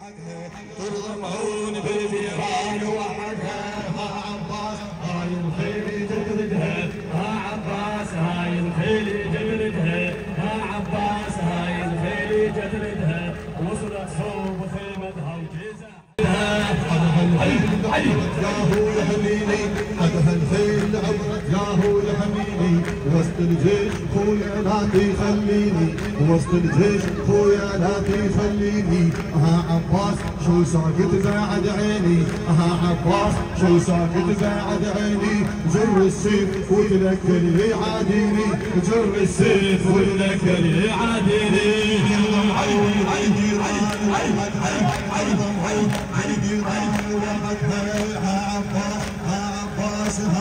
ترضمعون بالجيران وحدها ها عباس هاي الخيل جدردها ها عباس هاي الخيل جدردها ها عباس هاي الخيل جدردها وصلت صوب خيمتها وجيزها ياهو يحميني حدها الخيل عبرت ياهو يحميني وسط الجيش خويا لا تخليني وسط الجيش خويا لا تخليني ها عباس شو ساكت بعد عيني ها عباس شو ساكت بعد عيني جر السيف وتذكر يعاديني جر السيف وتذكر يعاديني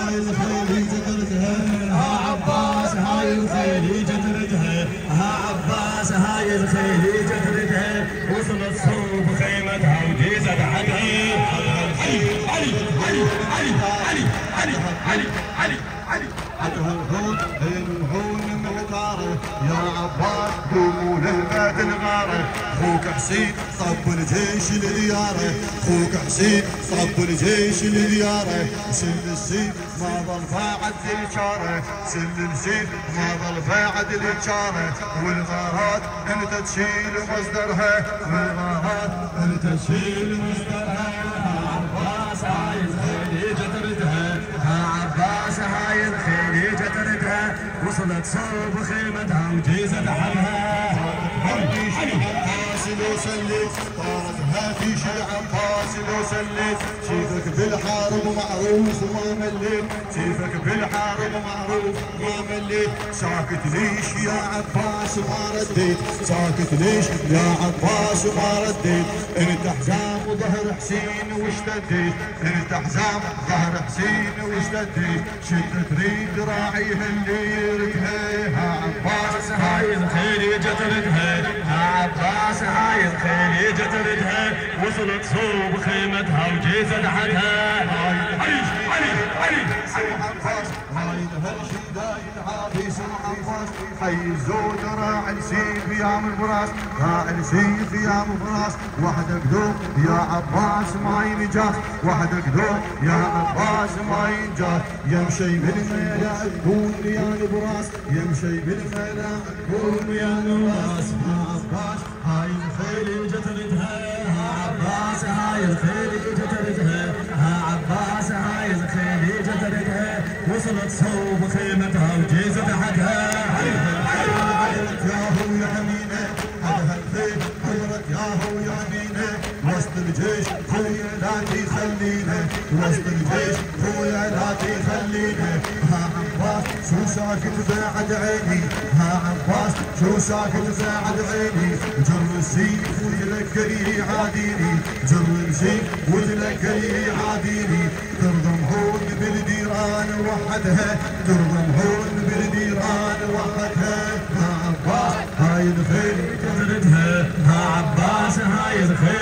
هاي الخيل جدردها ها عباس هاي الخيل جدردها ها عباس هاي الخيل جدردها وصلت صوب خيمتها وجيزت علي علي علي علي علي علي علي علي علي علي عدها الهون يمحون محتاره يا عباس قوموا للبيت الغاره خوك حسين صب الجيش لدياره خوك حسين صب الجيش لدياره سل السيف ما ظل فاعد للشاره سل السيف ما ظل فاعد للشاره والغارات انت تشيل مصدرها والغارات انت تشيل مصدرها عباس هاي الخيل جدردها ها عباس هاي الخيل جدردها وصلت صوب خيمتها وجيزت عنها لو سليت طارت هاتيش العباس لو سليت شيفك بالحارب معروف وما مليت شيفك بالحارب معروف ما مليت ساكت ليش يا عباس ما رديت ساكت ليش يا عباس ما رديت انت حزام وظهر حسين واشتديت انت حزام ظهر حسين واشتديت شد تريد راعيه اللي يركها عباس هاي الخيل جدردها ها عباس هاي الخيل جدردها وصلت صوب خيمتها وجيزت عنها علي علي علي هاي الهرشي دايد عافي سمع عباس حي الزود راعي السيف يا من براس راعي السيف يا من براس وحدك دوم يا عباس ما ينجاح وحدك دوم يا عباس ما ينجاح يمشي بالميلة تكون يا براس يمشي بالميلة تكون يا براس يا عباس هاي الخيل جدردها ها عباس هاي الخيل جدردها ها عباس هاي الخيل جدردها وصلت صوب خيمتها وجيزت حدها ياهو يا حمينه هذا الخيل حضرت ياهو يا حمينه وسط الجيش خويا لا تخلينا وسط الجيش خويا لا تخلينا ها عباس شو ساكت بعد عيني ها عباس شو ساكت بعد عيني جر السيف وتلقى يعاديني جر السيف وتلقى يعاديني ترضم هون بالديران وحدها ترضم هون بالديران وحدها ها عباس هاي الخيل جدردها ها عباس هاي الخيل